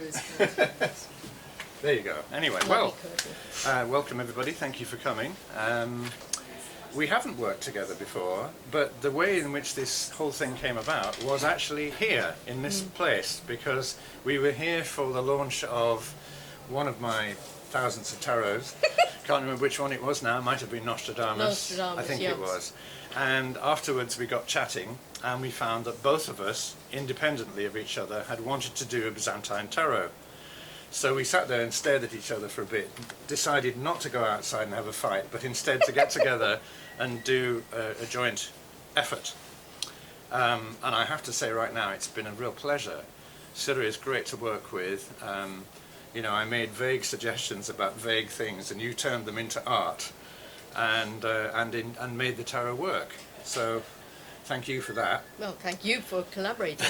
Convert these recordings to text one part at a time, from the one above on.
those curtains. There you go. Anyway, welcome everybody. Thank you for coming. We haven't worked together before, but the way in which this whole thing came about was actually here, in this place, because we were here for the launch of one of my thousands of tarots. Can't remember which one it was now. It might have been Nostradamus. I think it was. And afterwards we got chatting, and we found that both of us, independently of each other, had wanted to do a Byzantine tarot. So we sat there and stared at each other for a bit, decided not to go outside and have a fight, but instead to get together and do a joint effort. And I have to say right now, it's been a real pleasure. Cilla is great to work with. You know, I made vague suggestions about vague things, and you turned them into art, and made the tarot work. So, thank you for that. Well, thank you for collaborating.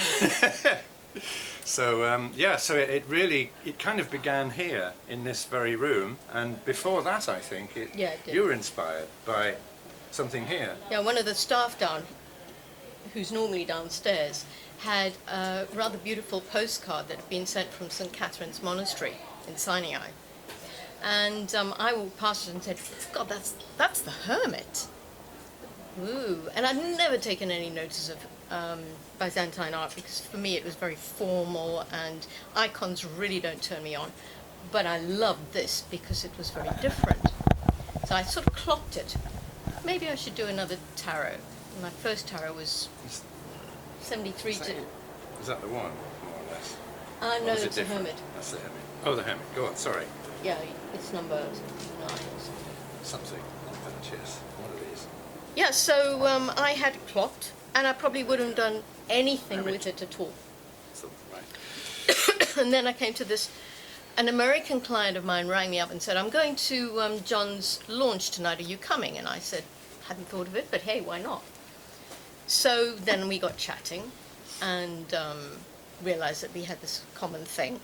So yeah, so it really kind of began here in this very room, and before that, I think it did. You were inspired by something here. Yeah, one of the staff down, who's normally downstairs, had a rather beautiful postcard that had been sent from St. Catherine's Monastery in Sinai. And I walked past it and said, God, that's the hermit. Ooh. And I'd never taken any notice of Byzantine art, because for me it was very formal and icons really don't turn me on. But I loved this because it was very different. So I sort of clocked it. Maybe I should do another tarot. My first tarot was 73 to... Is that the one, more or less? No, it's the hermit. That's the hermit. Oh, the hermit. Go on, sorry. Yeah, it's number 9 or something. Something like that, yes. One of these. Yeah, so I had clocked, and I probably wouldn't have done anything with it at all. So, right. And then I came to this, an American client of mine rang me up and said, I'm going to John's launch tonight, are you coming? And I said, hadn't thought of it, but hey, why not? So then we got chatting and realized that we had this common thing.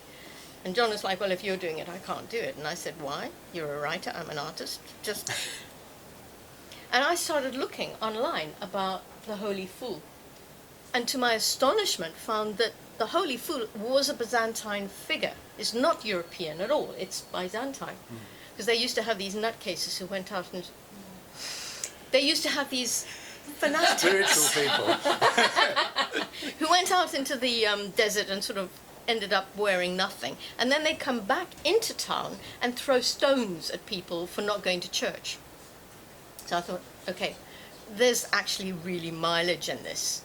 And John was like, well, if you're doing it, I can't do it. And I said, why? You're a writer, I'm an artist. Just... And I started looking online about the Holy Fool. And to my astonishment, found that the Holy Fool was a Byzantine figure. It's not European at all, it's Byzantine. Because they used to have these nutcases who went out and... They used to have these fanatics. Spiritual people. who went out into the desert and sort of ended up wearing nothing. And then they'd come back into town and throw stones at people for not going to church. So I thought, okay, there's actually really mileage in this.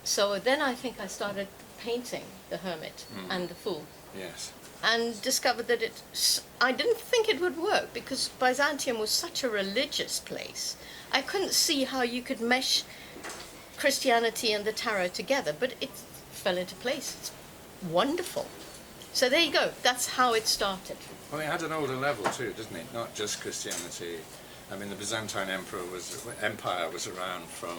So then I think I started painting the hermit and the fool. Yes. And discovered that I didn't think it would work, because Byzantium was such a religious place. I couldn't see how you could mesh Christianity and the tarot together, but it fell into place. It's wonderful. So there you go. That's how it started. Well, it had an older level too, doesn't it? Not just Christianity. I mean, the Byzantine Empire was around from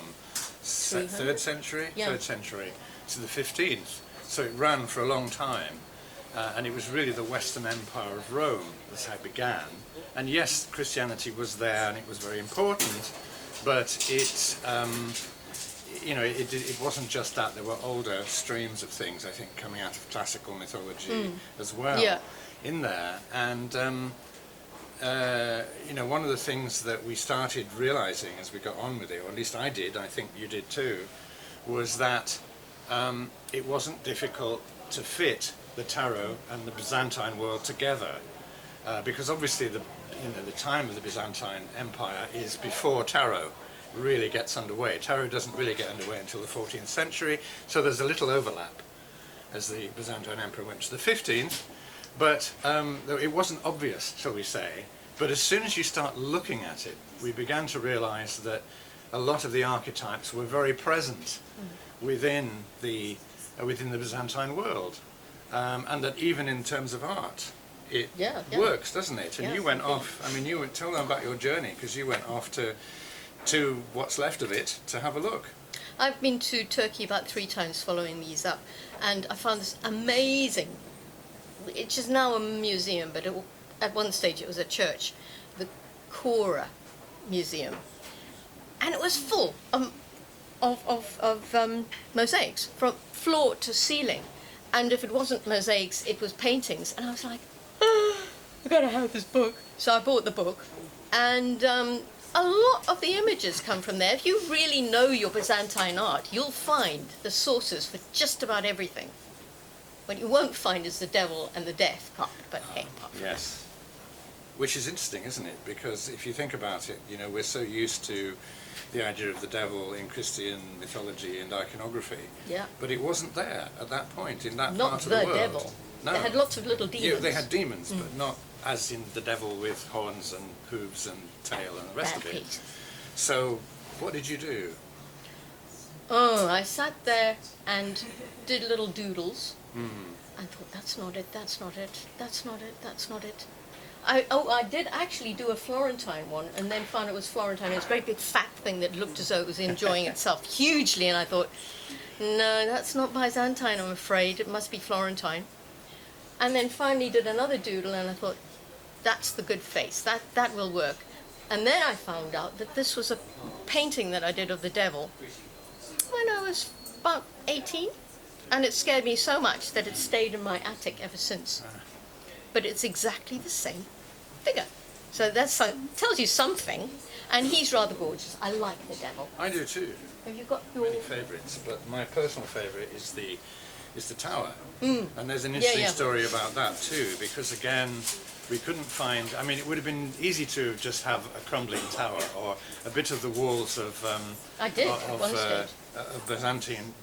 3rd century, yeah. 3rd century to the 15th. So it ran for a long time. And it was really the Western Empire of Rome that's how it began. And yes, Christianity was there and it was very important, but it, you know, it wasn't just that. There were older streams of things, I think, coming out of classical mythology as well in there. And, you know, one of the things that we started realizing as we got on with it, or at least I did, I think you did too, was that it wasn't difficult to fit the tarot and the Byzantine world together, because obviously the time of the Byzantine Empire is before tarot really gets underway. Tarot doesn't really get underway until the 14th century, so there's a little overlap as the Byzantine Emperor went to the 15th, but it wasn't obvious, shall we say. But as soon as you start looking at it, we began to realize that a lot of the archetypes were very present within the Byzantine world. And that even in terms of art, it works, doesn't it? And you went off, I mean, tell them about your journey, because you went off to what's left of it to have a look. I've been to Turkey about 3 times following these up, and I found this amazing, it's just now a museum, but at one stage it was a church, the Cora Museum. And it was full of mosaics, from floor to ceiling. And if it wasn't mosaics, it was paintings. And I was like, oh, I gotta have this book. So I bought the book. And a lot of the images come from there. If you really know your Byzantine art, you'll find the sources for just about everything. What you won't find is the devil and the death part, but hey. Yes. Which is interesting, isn't it? Because if you think about it, you know, we're so used to the idea of the devil in Christian mythology and iconography. Yeah. But it wasn't there at that point in that Not part of the the world. devil. No. They had lots of little demons. Yeah, they had demons, but not as in the devil with horns and hooves and tail and the rest Bad of it. Pete. So, what did you do? Oh, I sat there and did little doodles. I thought, that's not it, that's not it, that's not it, that's not it. I did actually do a Florentine one, and then found it was Florentine. It was a great big fat thing that looked as though it was enjoying itself hugely, and I thought, no, that's not Byzantine, I'm afraid. It must be Florentine. And then finally did another doodle, and I thought, that's the good face, that will work. And then I found out that this was a painting that I did of the devil when I was about 18, and it scared me so much that it stayed in my attic ever since. But it's exactly the same figure. So that tells you something, and he's rather gorgeous. I like the devil. I do too. Have you got your... Many favourites, but my personal favourite is the tower. And there's an interesting story about that too, because again, we couldn't find, I mean, it would have been easy to just have a crumbling tower or a bit of the walls of I did, at one stage.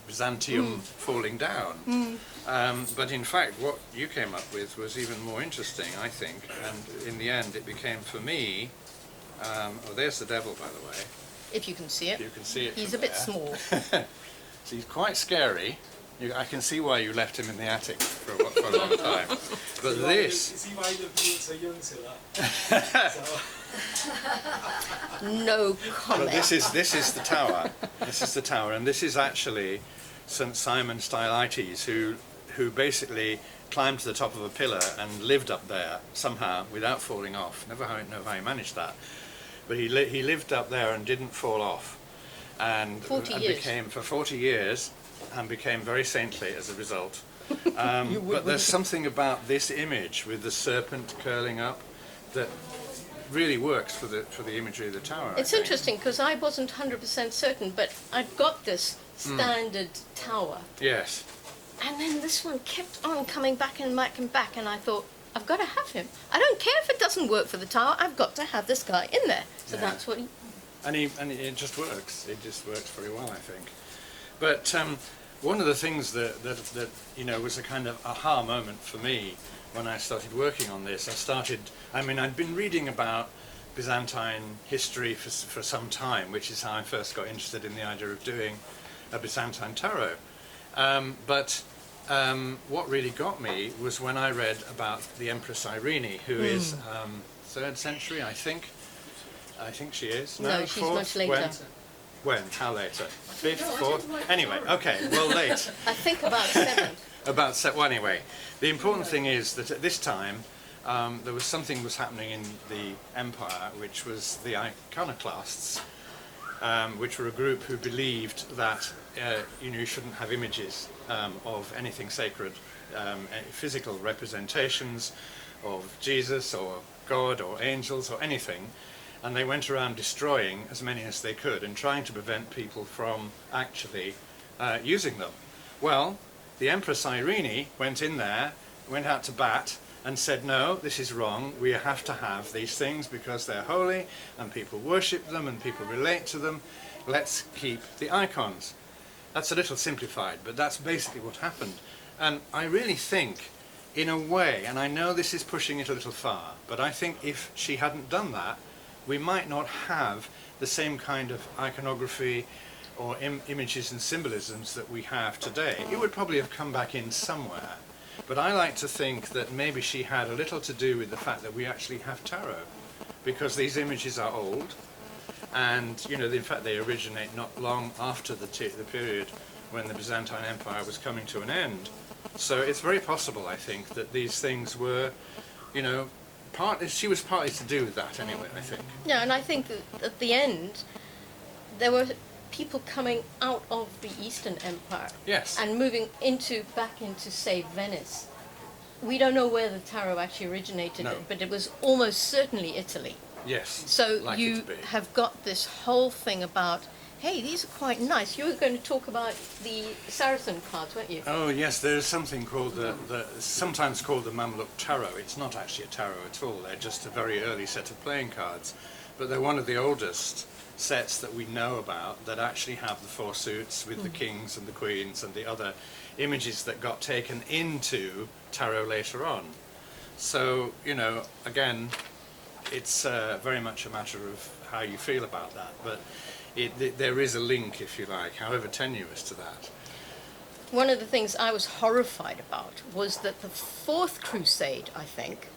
Byzantium falling down. But in fact, what you came up with was even more interesting, I think, and in the end it became for me, oh, there's the devil, by the way. If you can see it. You can see it. He's a bit small. So he's quite scary. I can see why you left him in the attic for a long time. But this... Is he why you look so young, Cilla? No comment. But this is the tower. This is the tower, and this is actually St. Simon Stylites, who basically climbed to the top of a pillar and lived up there somehow without falling off. Never know how he managed that. But he lived up there and didn't fall off, and became for 40 years. And became very saintly as a result. But there's something about this image with the serpent curling up that really works for the imagery of the tower. It's interesting because I wasn't 100% certain, but I'd got this standard tower. Yes. And then this one kept on coming back and back and back, and I thought, I've got to have him. I don't care if it doesn't work for the tower, I've got to have this guy in there. So that's what he... And it just works. It just works very well, I think. But one of the things that you know was a kind of aha moment for me when I started working on this, I'd been reading about Byzantine history for some time, which is how I first got interested in the idea of doing a Byzantine tarot. But what really got me was when I read about the Empress Irene, who is 3rd century, I think. I think she is. No, she's much later. When? How later? 5th, 4th? Anyway, okay, well, late. I think about 7th. Well, anyway, the important thing is that at this time, something was happening in the empire, which was the iconoclasts, which were a group who believed that you shouldn't have images of anything sacred, physical representations of Jesus or God or angels or anything. And they went around destroying as many as they could and trying to prevent people from actually using them. Well, the Empress Irene went in there, went out to bat and said, no, this is wrong, we have to have these things because they're holy and people worship them and people relate to them, let's keep the icons. That's a little simplified, but that's basically what happened. And I really think, in a way, and I know this is pushing it a little far, but I think if she hadn't done that, we might not have the same kind of iconography or images and symbolisms that we have today. It would probably have come back in somewhere. But I like to think that maybe she had a little to do with the fact that we actually have tarot, because these images are old, and in fact they originate not long after the period when the Byzantine Empire was coming to an end. So it's very possible, I think, that these things were, she was partly to do with that anyway, I think. Yeah, and I think that at the end, there were people coming out of the Eastern Empire Yes. and moving back into, say, Venice. We don't know where the tarot actually originated, No. but it was almost certainly Italy. Yes. So like it you to be. have got this whole thing about, hey, these are quite nice. You were going to talk about the Saracen cards, weren't you? Oh yes, there's something called sometimes called the Mamluk Tarot. It's not actually a tarot at all. They're just a very early set of playing cards, but they're one of the oldest sets that we know about that actually have the four suits with the kings and the queens and the other images that got taken into tarot later on. So, you know, again, it's very much a matter of how you feel about that, but there is a link, if you like, however tenuous, to that. One of the things I was horrified about was that the Fourth Crusade, I think,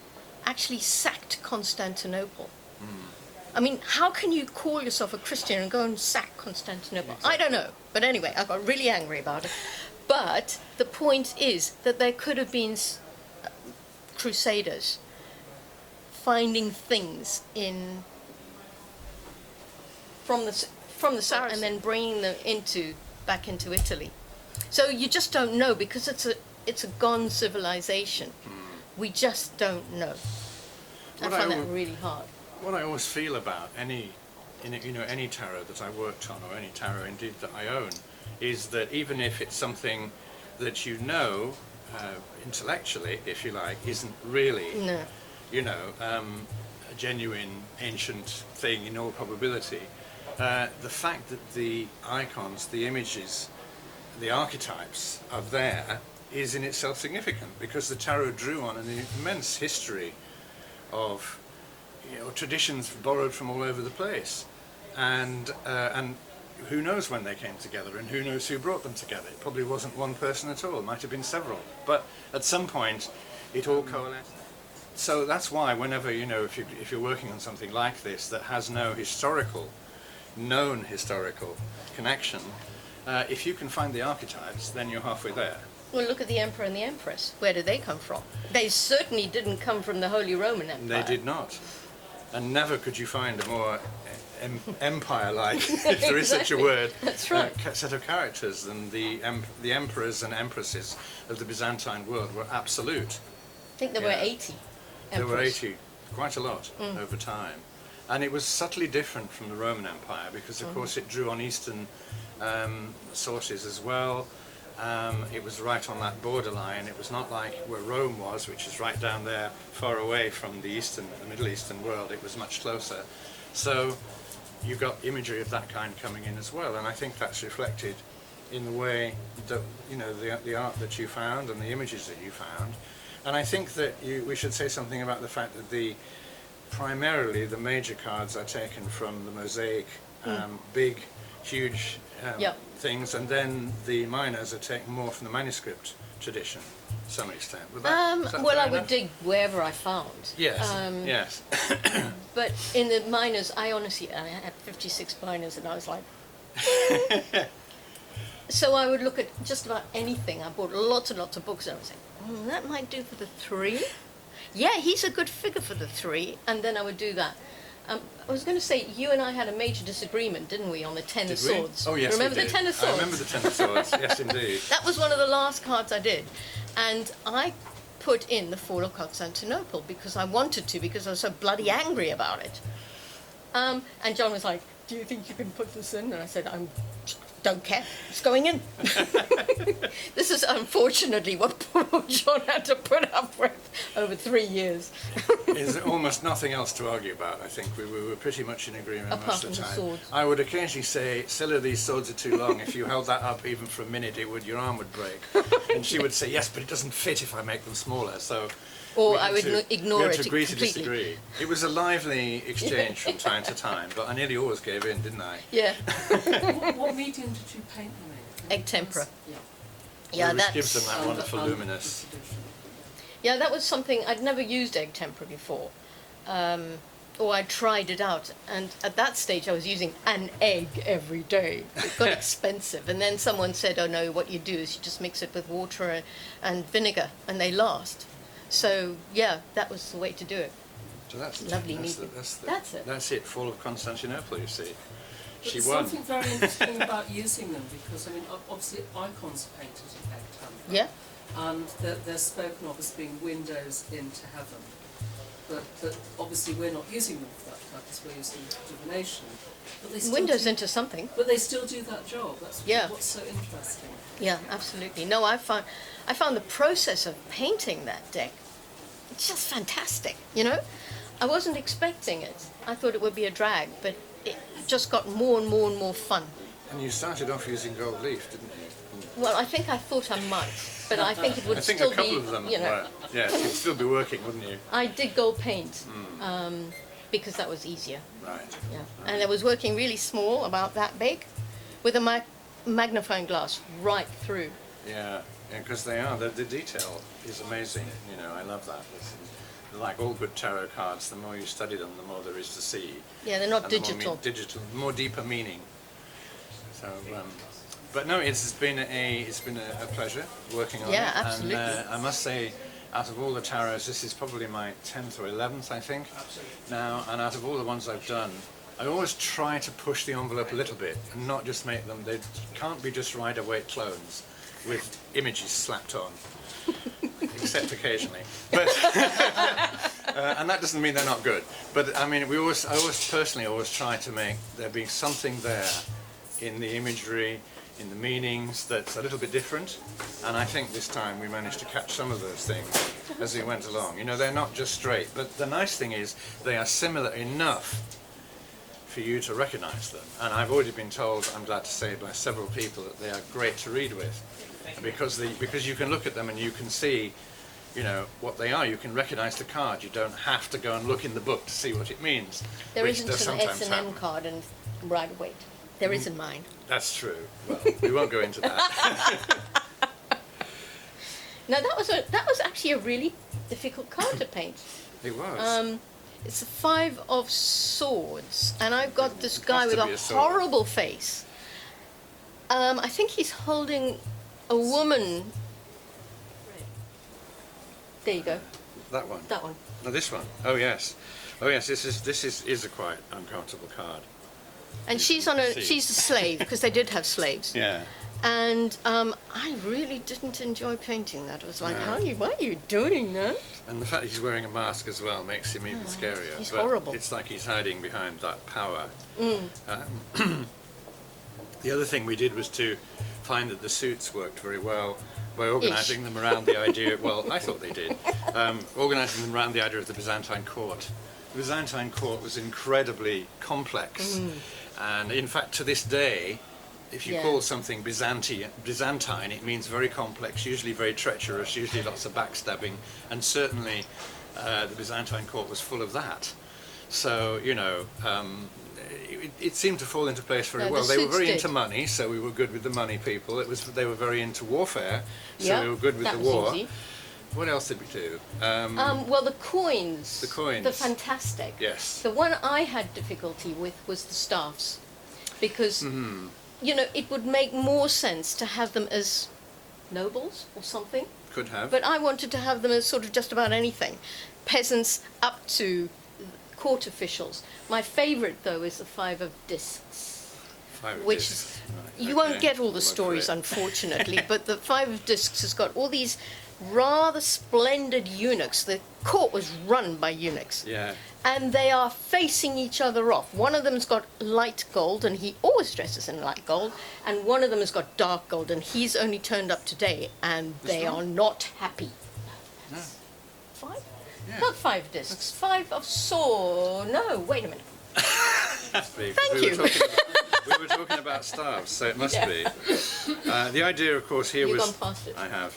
actually sacked Constantinople. I mean, how can you call yourself a Christian and go and sack Constantinople? Exactly. I don't know. But anyway, I got really angry about it. But the point is that there could have been crusaders finding things from the Saracens and then bringing them back into Italy. So you just don't know, because it's a gone civilization. We just don't know. I find that really hard. What I always feel about any tarot that I worked on, or any tarot indeed that I own, is that even if it's something that you know intellectually, if you like, isn't really, a genuine ancient thing in all probability, the fact that the icons, the images, the archetypes are there is in itself significant, because the tarot drew on an immense history of traditions borrowed from all over the place, and who knows when they came together, and who knows who brought them together. It probably wasn't one person at all, it might have been several, but at some point it all coalesced. So that's why whenever, if you're working on something like this that has no known historical connection, if you can find the archetypes, then you're halfway there. Well, look at the Emperor and the Empress. Where did they come from? They certainly didn't come from the Holy Roman Empire. They did not. And never could you find a more empire-like, if there is such a word, That's right. Set of characters than the emperors and empresses of the Byzantine world were absolute. I think there were 80 There were emperors. 80, quite a lot over time. And it was subtly different from the Roman Empire, because of course it drew on Eastern sources as well. It was right on that borderline. It was not like where Rome was, which is right down there, far away from the Middle Eastern world. It was much closer. So you got imagery of that kind coming in as well, and I think that's reflected in the way that the art that you found and the images that you found. And I think that we should say something about the fact that primarily the major cards are taken from the mosaic, big, huge things, and then the minors are taken more from the manuscript tradition to some extent. Is that Well, fair I would enough? dig wherever I found. Yes, yes. But in the minors, I had 56 minors, and I was like... So I would look at just about anything. I bought lots and lots of books, and I was like, that might do for the 3. Yeah, he's a good figure for the 3, and then I would do that. I was going to say, you and I had a major disagreement, didn't we, on the Ten of Swords? Oh, yes, Remember we the did. Ten of Swords? I remember the Ten of Swords, yes, indeed. That was one of the last cards I did. And I put in the Fall of Constantinople because I wanted to, because I was so bloody angry about it. And John was like, do you think you can put this in? And I said, don't care, it's going in. This is unfortunately what poor John had to put up with over 3 years. There's almost nothing else to argue about. I think we were pretty much in agreement Apart most of from the the time. swords. I would occasionally say, Cilla, these swords are too long. If you held that up even for a minute, your arm would break. And she would say, yes, but it doesn't fit if I make them smaller. So Or we I had would to- ignore we had it to agree completely. to disagree. It was a lively exchange from time to time, but I nearly always gave in, didn't I? Yeah, What medium did you paint them in? egg tempera. Yeah. Yeah, Which gives them that's... that wonderful luminous. Yeah, that was something, I'd never used egg tempera before. Or I tried it out, and at that stage I was using an egg every day. It got expensive, and then someone said, oh no, what you do is you just mix it with water and vinegar, and they last. So yeah, that was the way to do it. So that's Lovely that's medium. the- That's it. That's it, Fall of Constantinople, you see. But she there's won. something very interesting about using them because, I mean, obviously icons are painted in rectangle. Yeah. And they're spoken of as being windows into heaven. But obviously we're not using them for that purpose, we're using them for divination. But they still Windows do, into something. But they still do that job. That's Yeah. what's so interesting. Yeah, absolutely. No, I found the process of painting that deck just fantastic, you know? I wasn't expecting it. I thought it would be a drag, but it just got more and more and more fun. And you started off using gold leaf, didn't you? Well, I think I thought I might, but I think it would I think still a couple be, of them you know. were. Yeah, you'd still be working, wouldn't you? I did gold paint because that was easier. Right. Yeah, and I was working really small, about that big, with a magnifying glass right through. Yeah, because they are. The detail is amazing. You know, I love that. Like all good tarot cards, the more you study them, the more there is to see. Yeah, they're not and digital. The more deeper meaning. So, but no, it's been a pleasure working on it. Yeah, absolutely. And I must say, out of all the tarots, this is probably my 10th or 11th, I think, now. And out of all the ones I've done, I always try to push the envelope a little bit and not just make them. They can't be just Rider-Waite clones with images slapped on. Except occasionally, but and that doesn't mean they're not good. But I mean, I always personally try to make there be something there in the imagery, in the meanings that's a little bit different. And I think this time we managed to catch some of those things as we went along. You know, they're not just straight, but the nice thing is they are similar enough for you to recognise them. And I've already been told, I'm glad to say, by several people that they are great to read with. Because you can look at them and you can see, you know, what they are. You can recognise the card. You don't have to go and look in the book to see what it means. There which isn't does an sometimes S&M happen. card and Rider-Waite. There isn't mine. That's true. Well, we won't go into that. No, that was actually a really difficult card to paint. It was. It's the 5 of Swords, and I've got this guy has with to be a a sword. horrible face. I think he's holding a woman. There you go. That one. That one. No, this one. Oh yes. Oh yes. This is a quite uncomfortable card. And she's a slave, because they did have slaves. Yeah. And I really didn't enjoy painting that. I was like, No. why are you doing that? And the fact he's wearing a mask as well makes him even scarier. He's but horrible. It's like he's hiding behind that power. The other thing we did was to find that the suits worked very well by organising them around the idea. Well, I thought they did. Organising them around the idea of the Byzantine court. The Byzantine court was incredibly complex, and in fact, to this day, if you call something Byzantine, it means very complex, usually very treacherous, usually lots of backstabbing, and certainly the Byzantine court was full of that. So, you know, it seemed to fall into place very well. They were very into money, so we were good with the money people. They were very into warfare, so we were good with the war. Easy. What else did we do? Well, the coins. The coins. They're fantastic. Yes. The one I had difficulty with was the staffs, because you know, it would make more sense to have them as nobles or something. Could have. But I wanted to have them as sort of just about anything. Peasants up to court officials. My favourite, though, is the 5 of Discs. 5 of Which discs. Right, you okay. won't get all the We'll look for stories, it. unfortunately, but the 5 of Discs has got all these rather splendid eunuchs. The court was run by eunuchs. Yeah. And they are facing each other off. One of them's got light gold, and he always dresses in light gold, and one of them has got dark gold, and he's only turned up today, and they are not happy. No. 5? Yeah. Not 5 discs. 5 of sword. No, wait a minute. Thank you. We were talking about staffs, so it must be. The idea, of course, here You've was... gone past it. I have.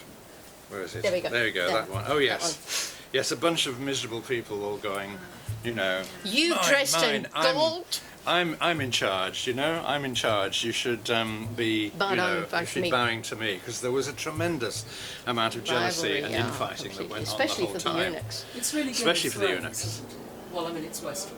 Where is it? There we go. There we go, There. that one. Oh, yes. Yes, a bunch of miserable people all going, you know... You dressed in gold. I'm in charge, you know. I'm in charge. You should be, Bow you down know, in front you of should me. bowing to me, because there was a tremendous amount of jealousy Rivalry, and yeah, infighting that completely. went Especially on the for whole the time. eunuchs. It's really good. Especially it's for the right. eunuchs. Well, I mean, it's Westeros.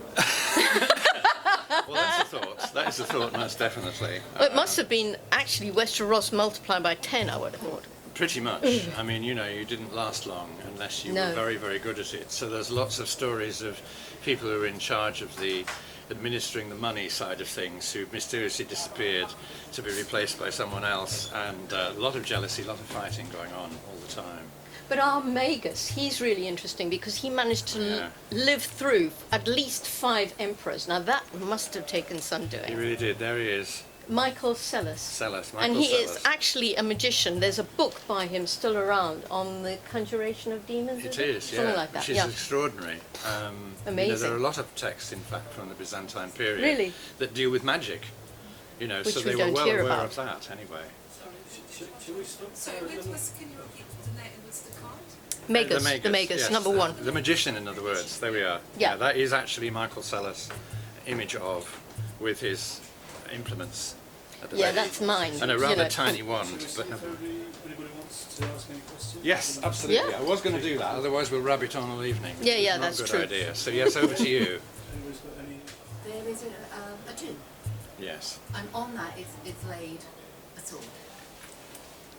Well, that's a thought. That is a thought, most definitely. Well, it must have been actually Westeros multiplied by 10, I would have thought. Pretty much. I mean, you know, you didn't last long unless you No. were very, very good at it. So there's lots of stories of people who are in charge of the administering the money side of things, who mysteriously disappeared to be replaced by someone else, and a lot of jealousy, a lot of fighting going on all the time. But our Magus, he's really interesting because he managed to live through at least 5 emperors. Now that must have taken some doing. He really did. There he is. Michael Celis. Michael he Celis. is actually a magician. There's a book by him still around on the conjuration of demons. It is, yeah. Something like that. Which is extraordinary. Amazing. You know, there are a lot of texts, in fact, from the Byzantine period Really? that deal with magic. You know, Which so we they were don't well hear aware about. of that anyway. Shall we stop? So which was, can you repeat the name? What's the card? Magus, the Magus, yes, number 1. The magician, in other words. There we are. Yeah. That is actually Michael Celis' image of, with his implements at the Yeah, ready. that's mine. And a you rather know. tiny Shall wand. we But stop if never. anybody wants to ask any questions? Yes, absolutely. Yeah. I was going to do that, otherwise we'll rabbit on all evening. Yeah, yeah, Not that's a good true. idea. So yes, over to you. Anybody's got any? There is a tomb, Yes. and on that is laid a sword.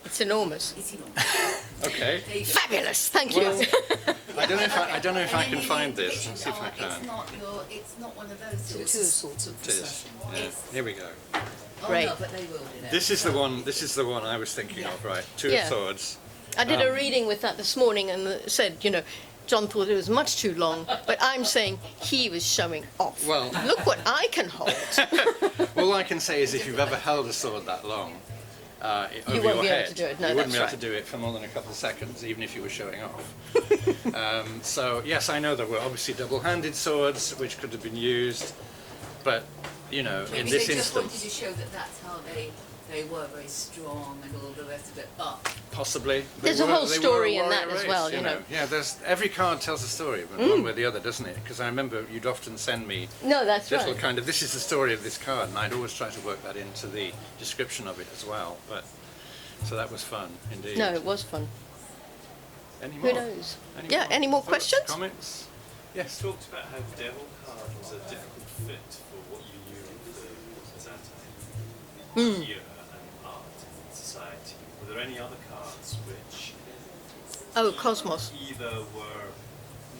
It's enormous. It's enormous. Okay. There you go. Fabulous, thank you. Well, I don't know if I And can then find the this. Let's see if I pictures can. are- It's not one of those So swords. it's a sort of It is. procession. Yeah. Here we go. Oh Great. no, but they will do that. This is the one. This is the one I was thinking of. Right. Two Yeah. of swords. I did a reading with that this morning and said, you know, John thought it was much too long, but I'm saying he was showing off. Well- Look what I can hold. All I can say is, if you've ever held a sword that long, over You won't your be able head, to do it. No, you wouldn't that's be able right. to do it for more than a couple of seconds, even if you were showing off. So yes, I know there were obviously double-handed swords which could have been used, but you know, Maybe in this they just wanted instance, to show that that's how they were very strong and all the rest of it. But possibly. There's a whole story in that as well, you know. Yeah, there's every card tells a story, but one way or the other, doesn't it? Because I remember you'd often send me No, that's little right. kind of, this is the story of this card, and I'd always try to work that into the description of it as well. But so that was fun indeed. No, it was fun. Any more? Who knows? Any Yeah, any more thoughts, questions? Comments? Yes. You talked about how the devil card was a difficult fit for what you knew of the Byzantine era and art and society. Were there any other cards which Oh, Cosmos. either were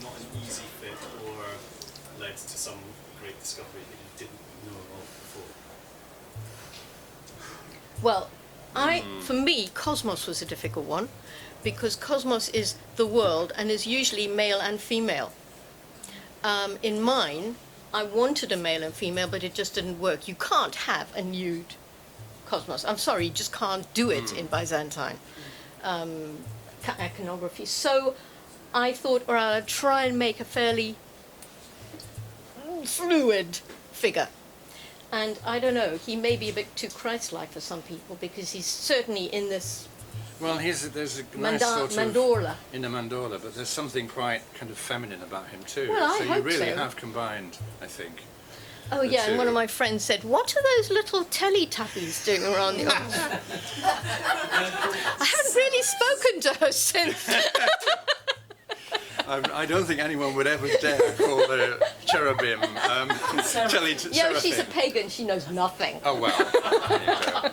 not an easy fit or led to some great discovery that you didn't know of before? Well, for me, Cosmos was a difficult one because Cosmos is the world and is usually male and female. In mine, I wanted a male and female, but it just didn't work. You can't have a nude Cosmos. I'm sorry, you just can't do it in Byzantine iconography. So I thought, or I'll try and make a fairly fluid figure. And I don't know, he may be a bit too Christ-like for some people because he's certainly in this Well, there's a nice sort of mandorla. in the mandorla, but there's something quite kind of feminine about him too. Well, I so you hope really so. have combined, I think. Oh the yeah, and one two. of my friends said, "What are those little Teletubbies doing around the altar?" I haven't really spoken to her since. I don't think anyone would ever dare call the cherubim Yeah, she's a pagan. She knows nothing. Oh well. There you go.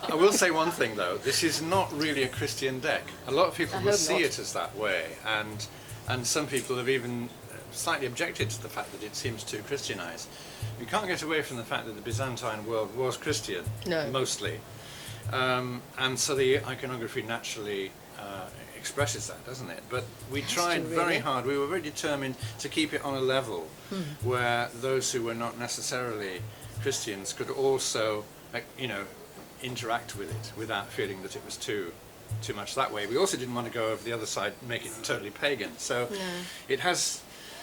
I will say one thing though. This is not really a Christian deck. A lot of people I will hope see not. it as that way, and some people have even slightly objected to the fact that it seems too Christianized. You can't get away from the fact that the Byzantine world was Christian, No. mostly, and so the iconography naturally expresses that, doesn't it? But we tried to, very really. hard. We were very determined to keep it on a level where those who were not necessarily Christians could also, interact with it without feeling that it was too much that way. We also didn't want to go over the other side and make it totally pagan. So it has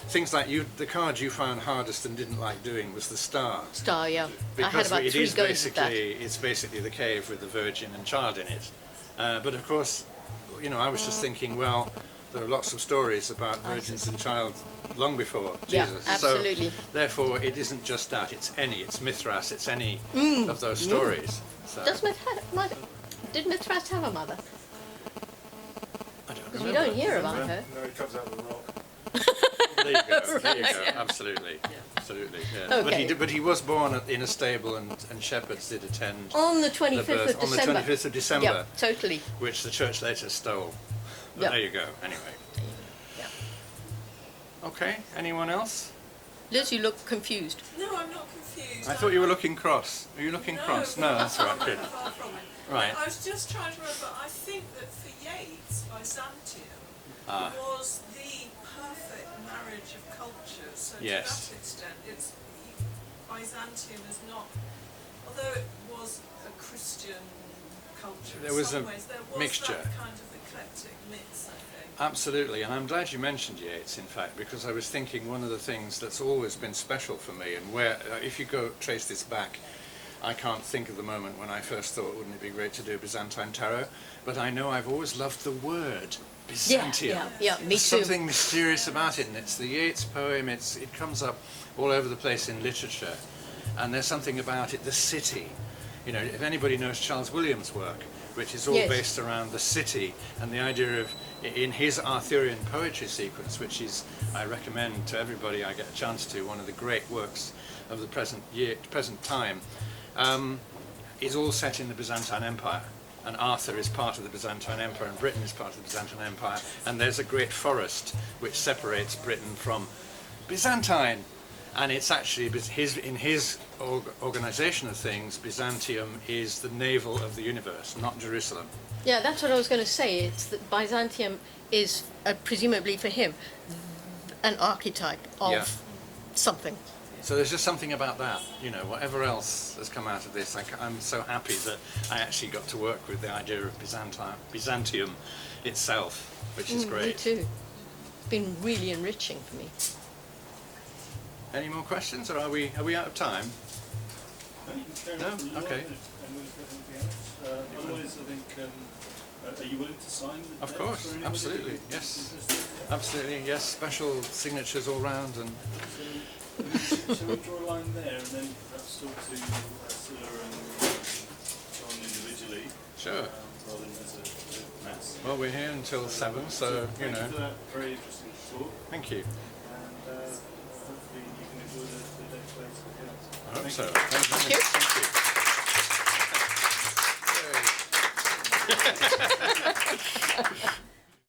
things like the card you found hardest and didn't like doing was the star. Star, yeah. I had Because about it 3 is goes at that. it's basically the cave with the Virgin and Child in it. But of course, I was just thinking, well, there are lots of stories about virgins and child long before Yeah, Jesus. absolutely. So therefore, it isn't just that. It's Mithras. It's any of those stories. So, Does did Mithras have a mother? I don't Because we remember. don't hear about her. No, it comes out of the rock. There you go. There you go. Absolutely. Absolutely. Yeah. Okay. But he was born in a stable, and shepherds did attend On the the 25th birth of on the December. 25th of December, Yeah, totally. which the church later stole. But Yeah. there you go. Anyway. Yeah. Okay. Anyone else? Liz, you look confused. No, I'm not confused. I thought you were looking cross. Are you looking cross? No, that's right. Good. Far from it. Right. I was just trying to remember, I think that for Yeats, Byzantium was the perfect marriage of cultures. So Yes. to that extent, Byzantium is not, although it was a Christian culture There in was some a ways, there was mixture. that kind of eclectic mix, I think. Absolutely, and I'm glad you mentioned Yeats, in fact, because I was thinking one of the things that's always been special for me, and where, if you go trace this back, I can't think of the moment when I first thought, wouldn't it be great to do Byzantine tarot? But I know I've always loved the word Byzantium. Yeah, me There's too. something mysterious about it, and it's the Yeats poem. It comes up all over the place in literature, and there's something about it. The city, you know, if anybody knows Charles Williams' work, which is all Yes. based around the city and the idea of, in his Arthurian poetry sequence, which is, I recommend to everybody I get a chance to, one of the great works of the present time, is all set in the Byzantine Empire. And Arthur is part of the Byzantine Empire, and Britain is part of the Byzantine Empire, and there's a great forest which separates Britain from Byzantine. And it's actually, in his organization of things, Byzantium is the navel of the universe, not Jerusalem. Yeah, that's what I was going to say. It's that Byzantium is, presumably for him, an archetype of Yeah. something. So there's just something about that, you know, whatever else has come out of this, I'm so happy that I actually got to work with the idea of Byzantium itself, which is Me great. too. It's been really enriching for me. Any more questions, or are we out of time? No? Okay. Otherwise, I think, are you willing to sign the Of text course, for anybody? absolutely, yes. Absolutely, yes, special signatures all round, and Shall we draw a line there and then perhaps talk to Cilla and John individually, sure. rather than as a mass? Well, we're here until 7, so, you Thank you for know, that very interesting talk, thank you. and hopefully you can enjoy the next phase of the house. I hope Thank so. you. Thank you. Thank you. Yay.